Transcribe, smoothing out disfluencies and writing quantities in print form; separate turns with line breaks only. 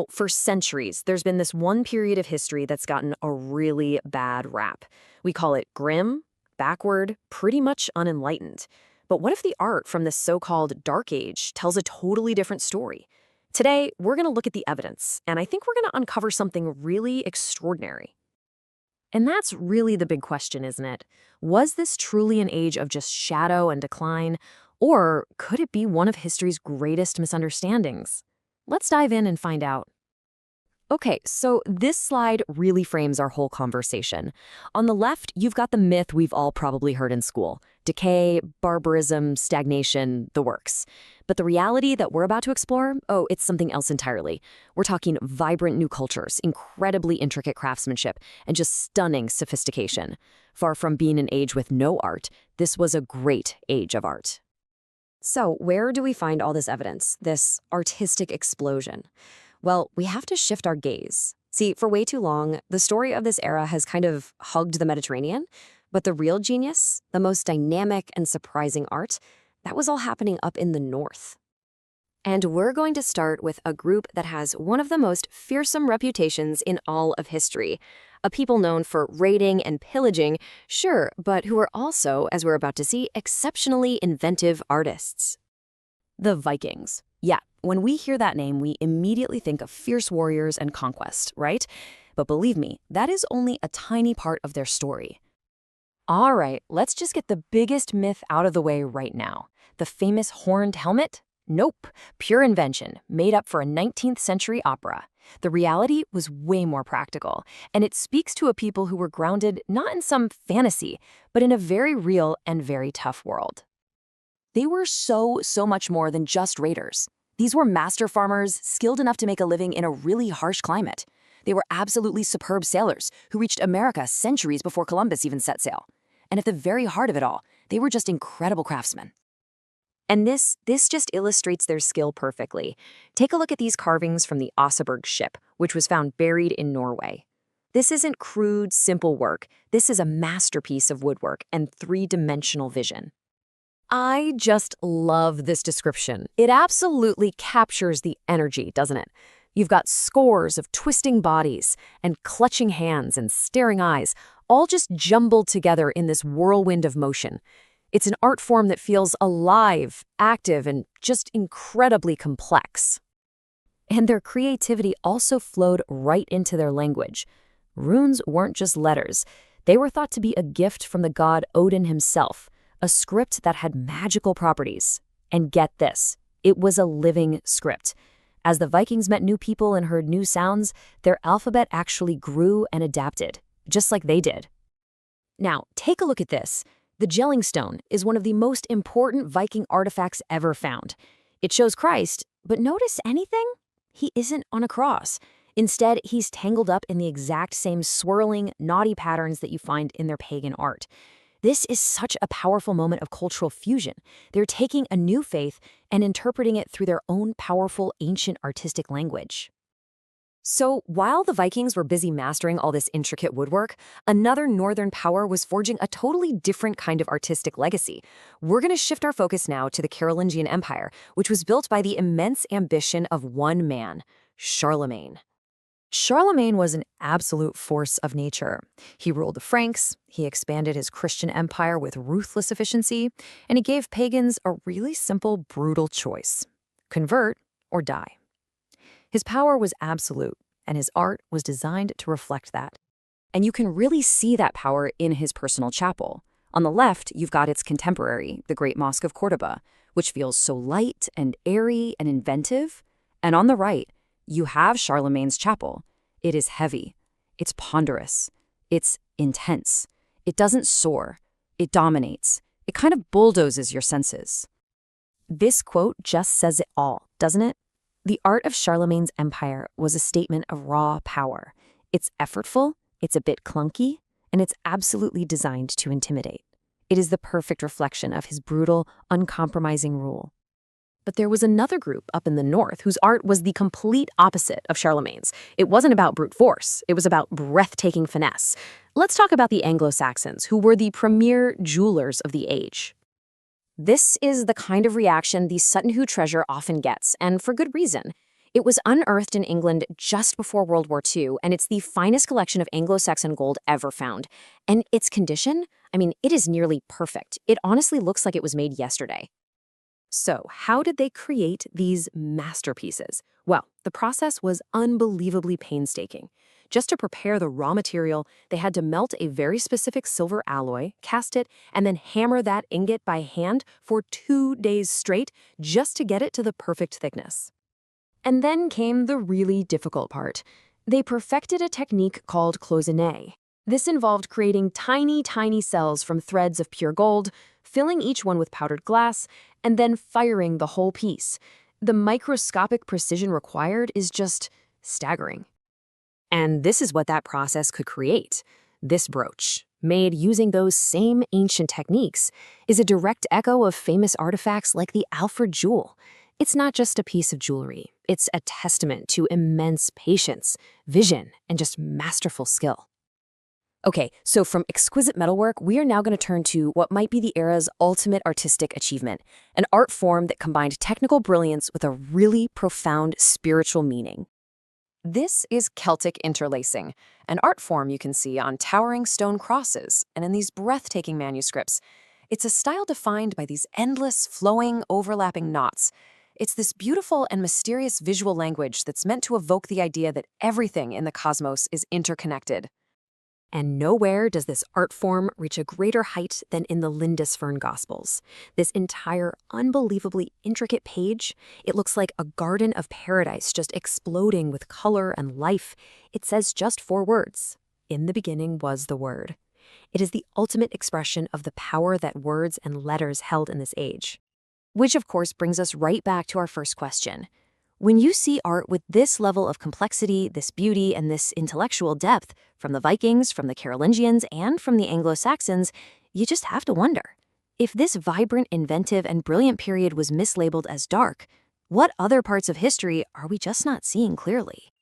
For centuries, there's been this one period of history that's gotten a really bad rap. We call it grim, backward, pretty much unenlightened. But what if the art from this so-called Dark Age tells a totally different story? Today, we're going to look at the evidence, and I think we're going to uncover something really extraordinary. And that's really the big question, isn't it? Was this truly an age of just shadow and decline, or could it be one of history's greatest misunderstandings? Let's dive in and find out. Okay, so this slide really frames our whole conversation. On the left, you've got the myth we've all probably heard in school: decay, barbarism, stagnation, the works. But the reality that we're about to explore, it's something else entirely. We're talking vibrant new cultures, incredibly intricate craftsmanship, and just stunning sophistication. Far from being an age with no art, this was a great age of art. So, where do we find all this evidence, this artistic explosion? Well, we have to shift our gaze. See, for way too long, the story of this era has kind of hugged the Mediterranean, but the real genius, the most dynamic and surprising art, that was all happening up in the north. And we're going to start with a group that has one of the most fearsome reputations in all of history. A people known for raiding and pillaging, sure, but who are also, as we're about to see, exceptionally inventive artists. The Vikings. Yeah, when we hear that name, we immediately think of fierce warriors and conquest, right? But believe me, that is only a tiny part of their story. All right, let's just get the biggest myth out of the way right now. The famous horned helmet? Nope, pure invention, made up for a 19th century opera. The reality was way more practical, and it speaks to a people who were grounded not in some fantasy, but in a very real and very tough world. They were so much more than just raiders. These were master farmers, skilled enough to make a living in a really harsh climate. They were absolutely superb sailors who reached America centuries before Columbus even set sail. And at the very heart of it all, they were just incredible craftsmen. And this just illustrates their skill perfectly. Take a look at these carvings from the Oseberg ship, which was found buried in Norway. This isn't crude, simple work. This is a masterpiece of woodwork and three-dimensional vision. I just love this description. It absolutely captures the energy, doesn't it? You've got scores of twisting bodies and clutching hands and staring eyes, all just jumbled together in this whirlwind of motion. It's an art form that feels alive, active, and just incredibly complex. And their creativity also flowed right into their language. Runes weren't just letters. They were thought to be a gift from the god Odin himself, a script that had magical properties. And get this, it was a living script. As the Vikings met new people and heard new sounds, their alphabet actually grew and adapted, just like they did. Now, take a look at this. The gelling stone is one of the most important Viking artifacts ever found. It shows Christ, but notice anything? He isn't on a cross. Instead, he's tangled up in the exact same swirling, knotty patterns that you find in their pagan art. This is such a powerful moment of cultural fusion. They're taking a new faith and interpreting it through their own powerful, ancient artistic language. So, while the Vikings were busy mastering all this intricate woodwork, another northern power was forging a totally different kind of artistic legacy. We're going to shift our focus now to the Carolingian Empire, which was built by the immense ambition of one man, Charlemagne. Charlemagne was an absolute force of nature. He ruled the Franks, he expanded his Christian empire with ruthless efficiency, and he gave pagans a really simple, brutal choice: convert or die. His power was absolute, and his art was designed to reflect that. And you can really see that power in his personal chapel. On the left, you've got its contemporary, the Great Mosque of Cordoba, which feels so light and airy and inventive. And on the right, you have Charlemagne's chapel. It is heavy, it's ponderous, it's intense. It doesn't soar, it dominates. It kind of bulldozes your senses. This quote just says it all, doesn't it? The art of Charlemagne's empire was a statement of raw power. It's effortful, it's a bit clunky, and it's absolutely designed to intimidate. It is the perfect reflection of his brutal, uncompromising rule. But there was another group up in the north whose art was the complete opposite of Charlemagne's. It wasn't about brute force. It was about breathtaking finesse. Let's talk about the Anglo-Saxons, who were the premier jewelers of the age. This is the kind of reaction the Sutton Hoo treasure often gets, and for good reason. It was unearthed in England just before World War II, and it's the finest collection of Anglo-Saxon gold ever found. And its condition? I mean, it is nearly perfect. It honestly looks like it was made yesterday. So, how did they create these masterpieces? Well, the process was unbelievably painstaking. Just to prepare the raw material, they had to melt a very specific silver alloy, cast it, and then hammer that ingot by hand for 2 days straight just to get it to the perfect thickness. And then came the really difficult part. They perfected a technique called cloisonné. This involved creating tiny, tiny cells from threads of pure gold, filling each one with powdered glass, and then firing the whole piece. The microscopic precision required is just staggering. And this is what that process could create. This brooch, made using those same ancient techniques, is a direct echo of famous artifacts like the Alfred jewel. It's not just a piece of jewelry. It's a testament to immense patience, vision, and just masterful skill. Okay, so from exquisite metalwork, we are now going to turn to what might be the era's ultimate artistic achievement, an art form that combined technical brilliance with a really profound spiritual meaning. This is Celtic interlacing, an art form you can see on towering stone crosses and in these breathtaking manuscripts. It's a style defined by these endless, flowing, overlapping knots. It's this beautiful and mysterious visual language that's meant to evoke the idea that everything in the cosmos is interconnected. And nowhere does this art form reach a greater height than in the Lindisfarne Gospels. This entire unbelievably intricate page, it looks like a garden of paradise just exploding with color and life. It says just 4 words. In the beginning was the Word. It is the ultimate expression of the power that words and letters held in this age. Which, of course, brings us right back to our first question. When you see art with this level of complexity, this beauty, and this intellectual depth, from the Vikings, from the Carolingians, and from the Anglo-Saxons, you just have to wonder. If this vibrant, inventive, and brilliant period was mislabeled as dark, what other parts of history are we just not seeing clearly?